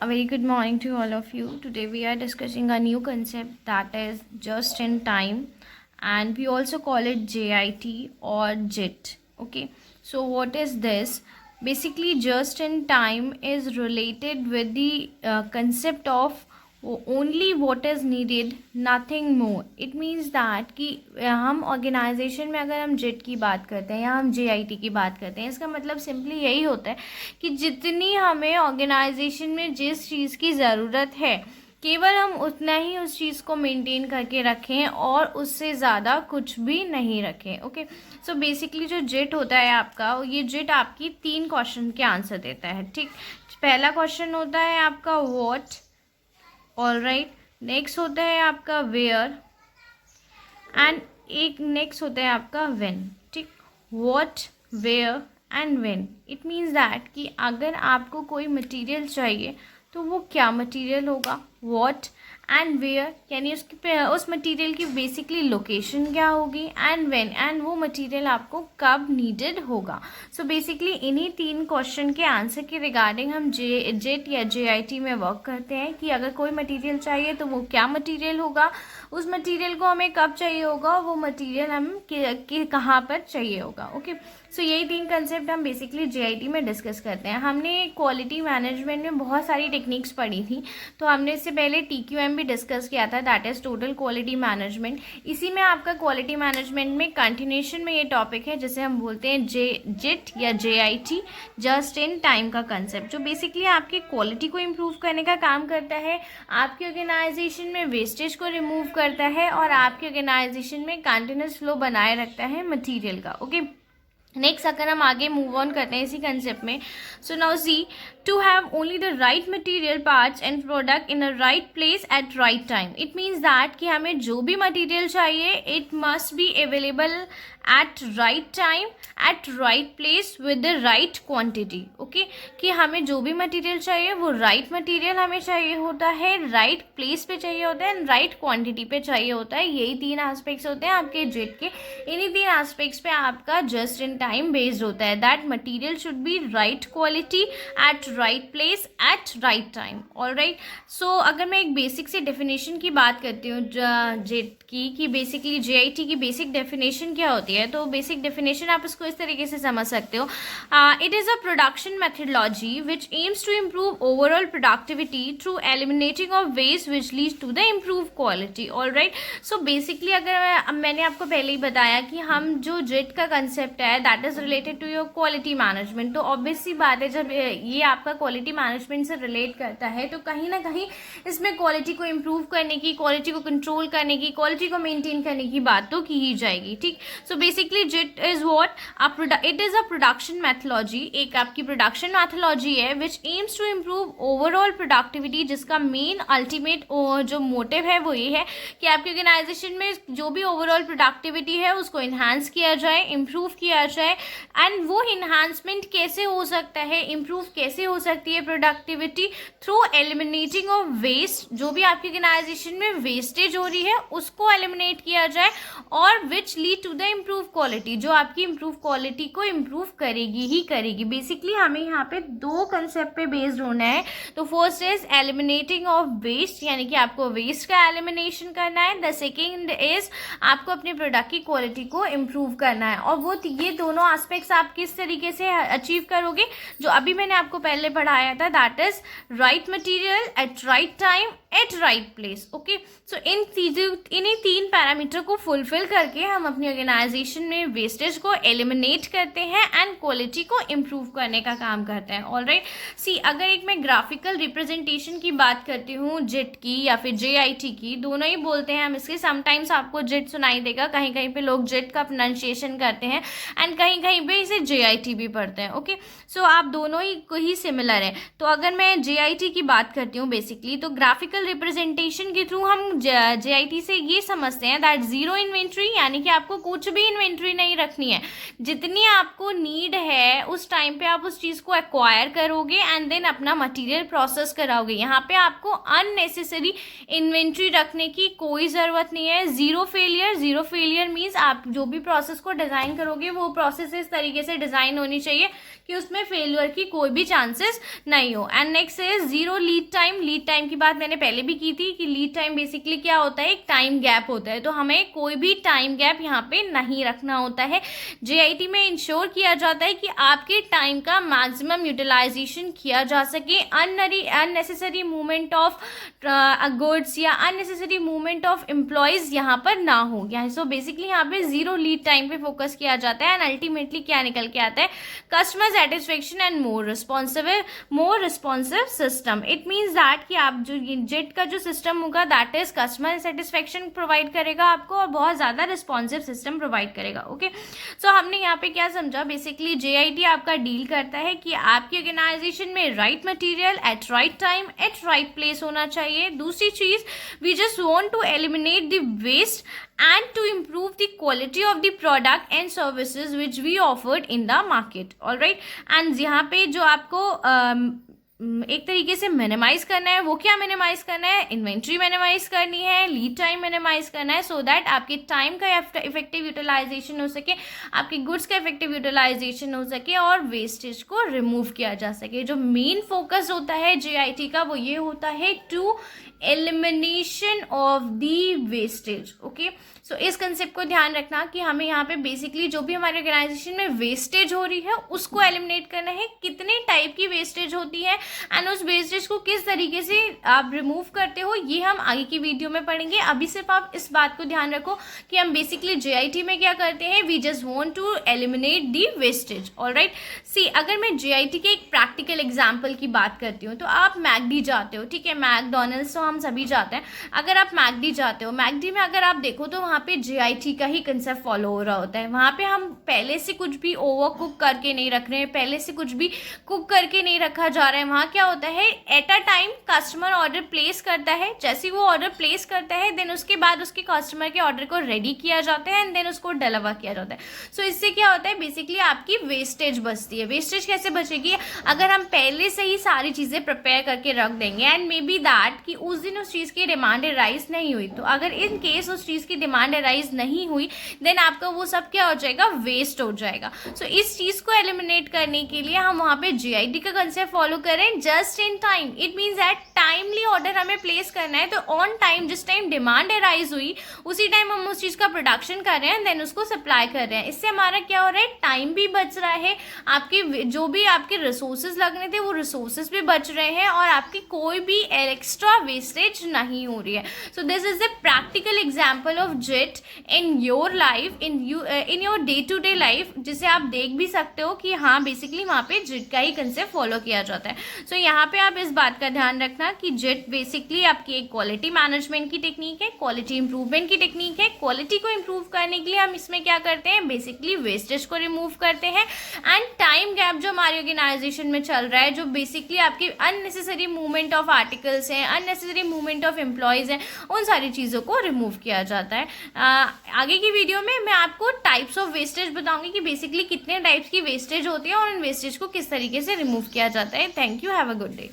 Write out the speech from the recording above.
A very good morning to all of you. Today we are discussing a new concept that is just in time, and we also call it JIT or JIT. Okay, so what is this? Basically, just in time is related with the concept of only what is needed, nothing more. It means that कि हम organisation में अगर हम JIT की बात करते हैं या हम JIT की बात करते हैं, इसका मतलब सिंपली यही होता है कि जितनी हमें ऑर्गेनाइजेशन में जिस चीज़ की ज़रूरत है केवल हम उतना ही उस चीज़ को मेंटेन करके रखें और उससे ज़्यादा कुछ भी नहीं रखें. ओके, सो बेसिकली जो JIT होता है आपका, ये JIT आपकी 3 क्वेश्चन के आंसर देता है. ठीक, पहला क्वेश्चन होता है आपका व्हाट, ऑल राइट. नेक्स्ट होता है आपका वेयर एंड एक नेक्स्ट होता है आपका व्हेन. ठीक, what, where and when. It means that कि अगर आपको कोई मटेरियल चाहिए तो वो क्या मटेरियल होगा, व्हाट एंड वेयर, यानी उस मटेरियल की बेसिकली लोकेशन क्या होगी, एंड व्हेन, एंड वो मटेरियल आपको कब नीडेड होगा. सो बेसिकली इन्हीं 3 क्वेश्चन के आंसर के रिगार्डिंग हम JIT या JIT में वर्क करते हैं कि अगर कोई मटेरियल चाहिए तो वो क्या मटेरियल होगा, उस मटेरियल को हमें कब चाहिए होगा, वो मटेरियल हम कहाँ पर चाहिए होगा. ओके, सो यही 3 कंसेप्ट हम बेसिकली JIT में डिस्कस करते हैं. हमने क्वालिटी मैनेजमेंट में बहुत सारी टेक्निक्स पढ़ी थी, तो हमने इससे पहले TQM भी डिस्कस किया था, that is total quality management. इसी में आपका क्वालिटी मैनेजमेंट में कंटिन्यूएशन में ये टॉपिक है जिसे हम बोलते हैं JIT या JIT, जस्ट इन टाइम का कंसेप्ट, जो बेसिकली आपकी क्वालिटी को इम्प्रूव करने का काम करता है, आपके ऑर्गेनाइजेशन में वेस्टेज को रिमूव करता है और आपके ऑर्गेनाइजेशन में कंटिन्यूस फ्लो बनाए रखता है मटीरियल का. ओके, नेक्स्ट अगर हम आगे मूव ऑन करते हैं इसी कंसेप्ट में, so now see, to have only the right material parts and product in a right place at right time. It means that कि हमें जो भी मटीरियल चाहिए it must be available at right time at right place with the right quantity. Okay, कि हमें जो भी material चाहिए वो राइट मटेरियल हमें चाहिए होता है, राइट प्लेस पे चाहिए होता है एंड राइट क्वांटिटी पे चाहिए होता है. यही 3 एस्पेक्ट्स होते हैं आपके JIT के. इन्हीं 3 एस्पेक्ट्स पे आपका जस्ट इन टाइम बेस्ड होता है, that material should be right quality at right place at right time. All right, so अगर मैं एक बेसिक से डेफिनेशन की बात करती हूँ JIT की, कि बेसिकली JIT की बेसिक डेफिनेशन क्या होती है, तो बेसिक डेफिनेशन आप इसको इस तरीके से समझ सकते हो. It is a production methodology which aims to improve overall productivity through eliminating of waste which leads to the improve quality. All right, so basically अगर मैंने आपको पहले ही बताया कि हम जो JIT का कंसेप्ट है that is related to your quality management, तो ऑब्वियस सी बात है जब ये आपका क्वालिटी मैनेजमेंट से रिलेट करता है तो कहीं ना कहीं इसमें क्वालिटी को इम्प्रूव करने की, क्वालिटी को कंट्रोल करने की, क्वालिटी को मेंटेन करने की बात तो की ही जाएगी. ठीक, so basically JIT is what, it is a production methodology, एक आपकी प्रोडक्शन मैथोलॉजी है which aims to improve overall productivity, जिसका मेन अल्टीमेट जो मोटिव है वो ये है कि आपके ऑर्गेनाइजेशन में जो भी ओवरऑल प्रोडक्टिविटी है उसको इन्हांस किया जाए, इम्प्रूव किया जाए. एंड वो इन्हांसमेंट कैसे हो सकता है, इम्प्रूव कैसे हो सकती है productivity, through eliminating of waste. जो भी आपकी ऑर्गेनाइजेशन में वेस्टेज हो रही है उसको एलिमिनेट किया जाए और which lead to the improve quality, जो आपकी इम्प्रूव क्वालिटी को इम्प्रूव करेगी ही करेगी. बेसिकली हमें यहाँ पे 2 कंसेप्ट पे बेस्ड होना है. तो first is eliminating of waste, यानी कि आपको वेस्ट का एलिमिनेशन करना है. द सेकेंड इज आपको अपने प्रोडक्ट की क्वालिटी को इम्प्रूव करना है. और वो ये दोनों एस्पेक्ट्स आप किस तरीके से अचीव करोगे, जो अभी मैंने आपको पहले पढ़ाया था, that is right material at right time at right place. Okay, so इन्हीं 3 पैरामीटर को फुलफिल करके हम अपनी ऑर्गेनाइजेशन में वेस्टेज को एलिमिनेट करते हैं एंड क्वालिटी को इम्प्रूव करने का काम करते हैं. ऑल राइट, सी अगर एक मैं ग्राफिकल रिप्रेजेंटेशन की बात करती हूँ JIT की या फिर JIT की, दोनों ही बोलते हैं हम इसके. समटाइम्स आपको JIT सुनाई देगा, कहीं कहीं पे लोग JIT का प्रोनाउंसिएशन करते हैं एंड कहीं कहीं पे इसे JIT भी पढ़ते हैं. ओके, सो आप दोनों ही सिमिलर है. तो अगर मैं JIT की बात करती हूँ बेसिकली, तो ग्राफिकल रिप्रेजेंटेशन के थ्रू हम JIT से ये समझते हैं दैट जीरो इन्वेंट्री, यानी कि आपको कुछ भी इन्वेंट्री नहीं रखनी है, जितनी आपको नीड है उस टाइम पे आप उस चीज़ को एक्वायर करोगे एंड देन अपना मटेरियल प्रोसेस कराओगे. यहाँ पे आपको अननेसेसरी इन्वेंट्री रखने की कोई ज़रूरत नहीं है. जीरो फेलियर मीन्स आप जो भी प्रोसेस को डिज़ाइन करोगे वो प्रोसेस इस तरीके से डिज़ाइन होनी चाहिए कि उसमें फेलियर की कोई भी चांसेस चांसेस नहीं हो। And next is zero lead time. Lead time की बात मैंने पहले भी की थी कि लीड टाइम बेसिकली क्या होता है, एक टाइम गैप होता है, तो हमें कोई भी टाइम गैप यहाँ पे नहीं रखना होता है। JIT में इंश्योर किया जाता है कि आपके टाइम का मैक्सिमम यूटिलाइजेशन किया जा सके, अननेसेसरी मूवमेंट ऑफ गुड्स या अननेसेसरी मूवमेंट ऑफ एम्प्लॉयज यहाँ पर ना हो। सो बेसिकली यहाँ पे जीरो लीड टाइम पे फोकस किया जाता है। एंड अल्टीमेटली क्या निकल के आता है, customer satisfaction and more responsive system. It means that कि आप जो जेट का जो सिस्टम होगा that is customer satisfaction provide करेगा आपको और बहुत ज़्यादा रिस्पॉन्सिव सिस्टम प्रोवाइड करेगा। ओके, सो हमने यहाँ पे क्या समझा, बेसिकली JIT आपका डील करता है कि आपकी ऑर्गेनाइजेशन में right material at right time at right place होना चाहिए। दूसरी चीज, we just want to eliminate the waste and to improve the quality of the product and services which we offered in the market, all right। and यहाँ पे जो आपको एक तरीके से मिनिमाइज करना है, वो क्या मिनिमाइज करना है, इन्वेंट्री मिनिमाइज करनी है, लीड टाइम मिनिमाइज करना है, सो दैट आपके टाइम का इफेक्टिव यूटिलाइजेशन हो सके, आपके गुड्स का इफेक्टिव यूटिलाइजेशन हो सके और वेस्टेज को रिमूव किया जा सके। जो मेन फोकस होता है JIT का वो ये होता है to elimination of the wastage. Okay, so इस कंसेप्ट को ध्यान रखना कि हमें यहाँ पे बेसिकली जो भी हमारे ऑर्गेनाइजेशन में वेस्टेज हो रही है उसको एलिमिनेट करना है, कितने टाइप की वेस्टेज होती है एंड उस वेस्टेज को किस तरीके से आप रिमूव करते हो, ये हम आगे की वीडियो में पढ़ेंगे। अभी सिर्फ आप इस बात को ध्यान रखो कि हम बेसिकली JIT में क्या करते हैं, we just want to eliminate the wastage, all right. See, अगर मैं JIT के एक प्रैक्टिकल एग्जाम्पल की बात करती हूँ, तो आप मैकडी जाते हो, ठीक है, मैकडोनल्ड्स तो हम सभी जाते हैं। अगर आप मैकडी जाते हो, मैकडी में अगर आप देखो तो वहाँ पे JIT का ही कंसेप्ट फॉलो हो रहा होता है। वहाँ पे हम पहले से कुछ भी ओवर कुक करके नहीं रख रहे हैं, पहले से कुछ भी कुक करके नहीं रखा जा रहा है। वहाँ क्या होता है, at a time customer order place करता है, जैसे वो ऑर्डर प्लेस करता है देन उसके बाद उसके कस्टमर के ऑर्डर को रेडी किया जाता है एंड देन उसको डिलीवर किया जाता है। सो इससे क्या होता है, बेसिकली आपकी वेस्टेज बचती है। वेस्टेज कैसे बचेगी, अगर हम पहले से ही सारी चीज़ें प्रिपेयर करके रख देंगे एंड मे बी दैट कि उस दिन उस चीज़ की डिमांड राइज नहीं हुई, तो अगर इन केस उस चीज़ की डिमांड राइज नहीं हुई देन आपका वो सब क्या हो जाएगा, वेस्ट हो जाएगा। सो इस चीज़ को एलिमिनेट करने के लिए हम वहाँ पे JIT का कंसेप्ट फॉलो करें, just in time. It means that timely order हमें प्लेस करना है, तो ऑन टाइम जिस टाइम डिमांड राइज हुई उसी टाइम हम उस चीज़ का प्रोडक्शन कर रहे हैं देन उसको सप्लाई कर रहे हैं। इससे हमारा क्या हो रहा है, टाइम भी बच रहा है, आपके जो भी आपके रिसोर्सेज लगने थे वो रिसोर्सेज भी बच रहे हैं और आपकी कोई भी एक्स्ट्रा वेस्टेज नहीं हो रही है। So this is the practical example of JIT in your life, in your day to day life, जिसे आप देख भी सकते हो कि हाँ बेसिकली वहाँ पे JIT का ही कंसेप्ट फॉलो किया जाता है। सो यहाँ पे आप इस बात का ध्यान रखना कि JIT बेसिकली आपकी एक क्वालिटी मैनेजमेंट की टेक्निक है, क्वालिटी इंप्रूवमेंट की टेक्निक है। क्वालिटी को इंप्रूव करने के लिए हम इसमें क्या करते हैं, बेसिकली वेस्टेज को रिमूव करते हैं एंड टाइम गैप जो हमारी ऑर्गेनाइजेशन में चल रहा है, जो बेसिकली आपकी अननेसेसरी मूवमेंट ऑफ आर्टिकल्स हैं, अननेसेसरी मूवमेंट ऑफ एम्प्लॉयज हैं, उन सारी चीज़ों को रिमूव किया जाता है। आगे की वीडियो में मैं आपको टाइप्स ऑफ वेस्टेज बताऊंगी कि बेसिकली कितने टाइप्स की वेस्टेज होती है और उन वेस्टेज को किस तरीके से रिमूव किया जाता है। Thank you, have a good day.